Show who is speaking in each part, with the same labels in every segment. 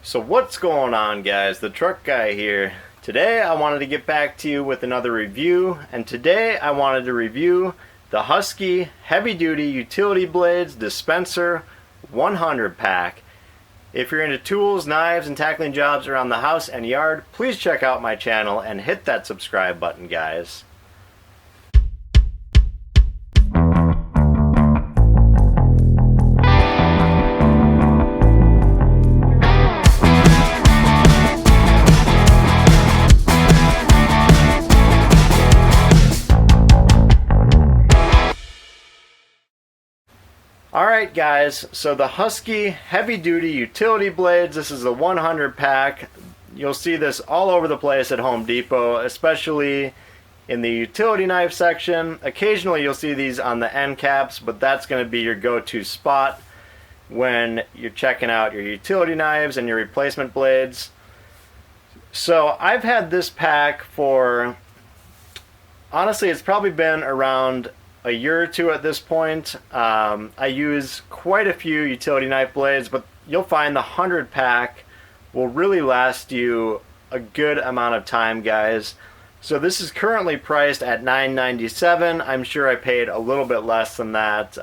Speaker 1: So what's going on, guys? The truck guy here. Today I wanted to get back to you with another review, and today I wanted to review the Husky Heavy Duty Utility Blades Dispenser 100 pack. If you're into tools, knives, and tackling jobs around the house and yard, please check out my channel and hit that subscribe button, guys. Alright guys, so the Husky Heavy Duty Utility Blades, this is the 100 pack. You'll see this all over the place at Home Depot, especially in the utility knife section. Occasionally you'll see these on the end caps, but that's going to be your go-to spot when you're checking out your utility knives and your replacement blades. So I've had this pack for, honestly, it's probably been around a year or two at this point. I use quite a few utility knife blades, but you'll find the 100 pack will really last you a good amount of time, guys. So this is currently priced at $9.97. I'm sure I paid a little bit less than that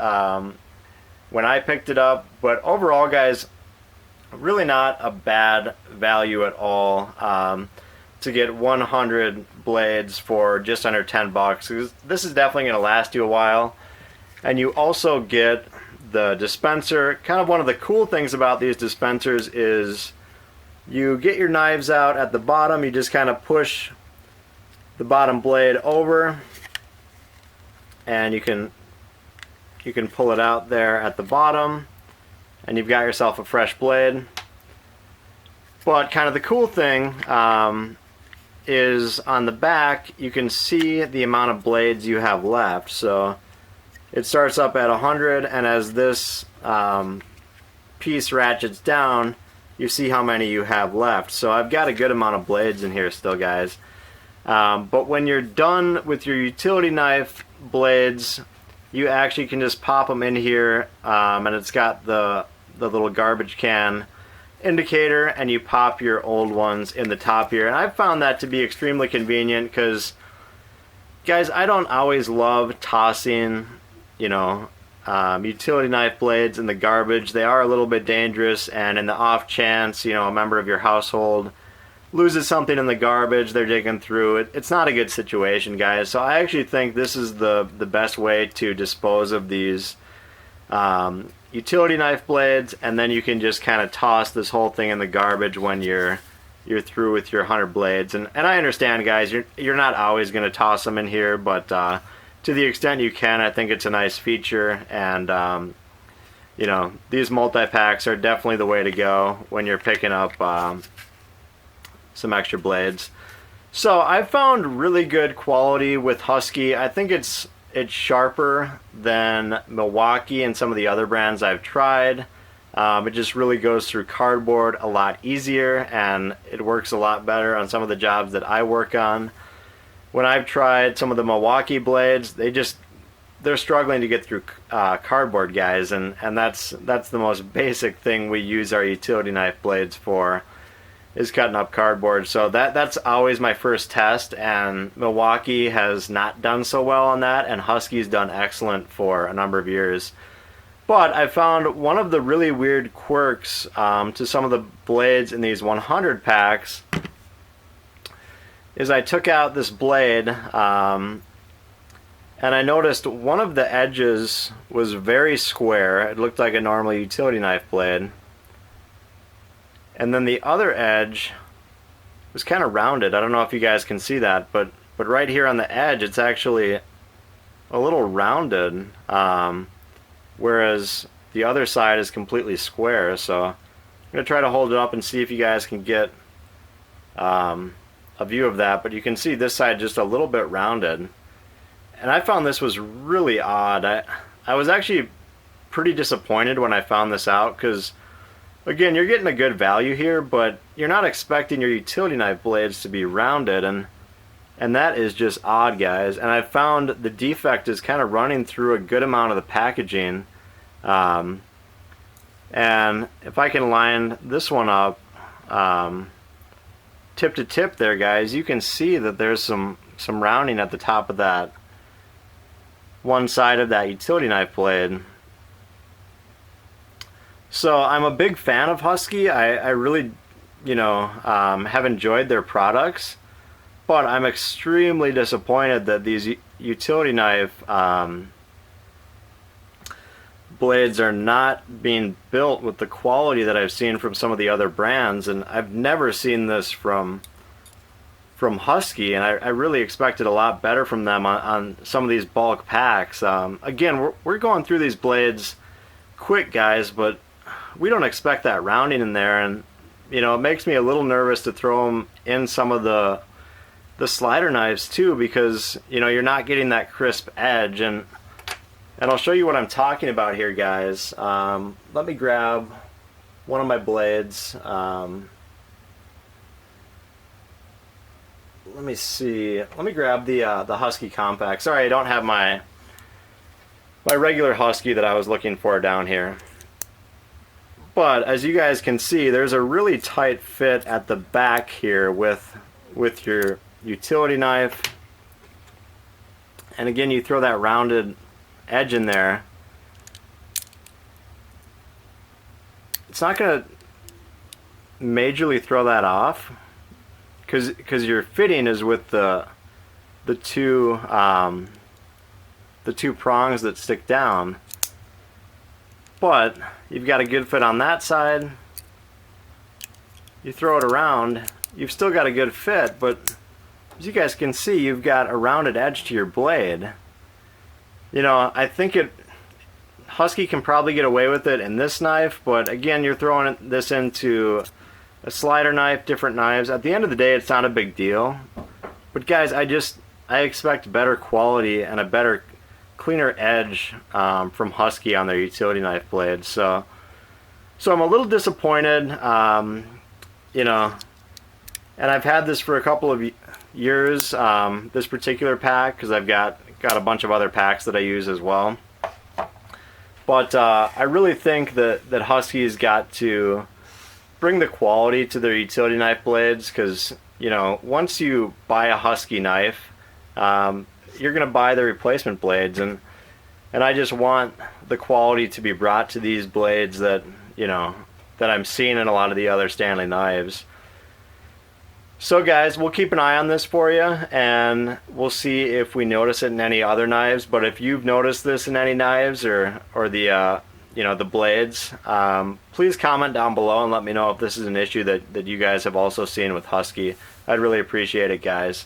Speaker 1: when I picked it up, but overall, guys, really not a bad value at all. To get 100 blades for just under 10 bucks. This is definitely going to last you a while. And you also get the dispenser. Kind of one of the cool things about these dispensers is you get your knives out at the bottom. You just kind of push the bottom blade over and you can pull it out there at the bottom and you've got yourself a fresh blade. But kind of the cool thing is on the back you can see the amount of blades you have left. So it starts up at 100, and as this piece ratchets down, you see how many you have left. So I've got a good amount of blades in here still, guys. But when you're done with your utility knife blades, you actually can just pop them in here, and it's got the little garbage can indicator, and you pop your old ones in the top here. And I've found that to be extremely convenient because, guys, I don't always love tossing, utility knife blades in the garbage. They are a little bit dangerous, and in the off chance, a member of your household loses something in the garbage, they're digging through it. It's not a good situation, guys. So I actually think this is the best way to dispose of these utility knife blades, and then you can just kind of toss this whole thing in the garbage when you're through with your 100 blades. And I understand, guys, you're not always going to toss them in here, but to the extent you can, I think it's a nice feature. And these multi-packs are definitely the way to go when you're picking up some extra blades. So I've found really good quality with Husky. I think it's sharper than Milwaukee and some of the other brands I've tried. It just really goes through cardboard a lot easier, and it works a lot better on some of the jobs that I work on. When I've tried some of the Milwaukee blades, they're struggling to get through cardboard, guys, and that's the most basic thing we use our utility knife blades for, is cutting up cardboard. So that's always my first test, and Milwaukee has not done so well on that, and Husky's done excellent for a number of years. But I found one of the really weird quirks to some of the blades in these 100 packs is I took out this blade and I noticed one of the edges was very square. It looked like a normal utility knife blade. And then the other edge was kind of rounded. I don't know if you guys can see that, but right here on the edge, it's actually a little rounded, whereas the other side is completely square. So I'm going to try to hold it up and see if you guys can get a view of that. But you can see this side just a little bit rounded. And I found this was really odd. I was actually pretty disappointed when I found this out because, again, you're getting a good value here, but you're not expecting your utility knife blades to be rounded, and that is just odd, guys. And I found the defect is kind of running through a good amount of the packaging. And if I can line this one up, tip to tip there, guys, you can see that there's some rounding at the top of that one side of that utility knife blade. So I'm a big fan of Husky. I really, have enjoyed their products, but I'm extremely disappointed that these utility knife blades are not being built with the quality that I've seen from some of the other brands, and I've never seen this from Husky, and I really expected a lot better from them on some of these bulk packs. Again, we're going through these blades quick, guys, but we don't expect that rounding in there, and it makes me a little nervous to throw them in some of the slider knives too, because you're not getting that crisp edge. And I'll show you what I'm talking about here, guys. Let me grab one of my blades. Let me see. Let me grab the Husky Compact. Sorry, I don't have my regular Husky that I was looking for down here. But as you guys can see, there's a really tight fit at the back here with your utility knife. And again, you throw that rounded edge in there. It's not going to majorly throw that off, because your fitting is with the two prongs that stick down. But you've got a good fit on that side. You throw it around, you've still got a good fit, but as you guys can see, you've got a rounded edge to your blade. I think Husky can probably get away with it in this knife, but again, you're throwing this into a slider knife, different knives. At the end of the day, it's not a big deal. But guys, I expect better quality and a better, cleaner edge from Husky on their utility knife blades. So I'm a little disappointed, and I've had this for a couple of years, this particular pack, because I've got a bunch of other packs that I use as well. But I really think that Husky's got to bring the quality to their utility knife blades, because once you buy a Husky knife, you're going to buy the replacement blades, and I just want the quality to be brought to these blades that that I'm seeing in a lot of the other Stanley knives. So guys, we'll keep an eye on this for you, and we'll see if we notice it in any other knives. But if you've noticed this in any knives or the the blades, please comment down below and let me know if this is an issue that you guys have also seen with Husky. I'd really appreciate it, guys.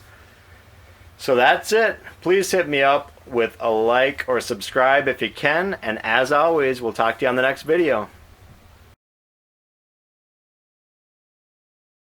Speaker 1: So that's it. Please hit me up with a like or subscribe if you can, and as always, we'll talk to you on the next video.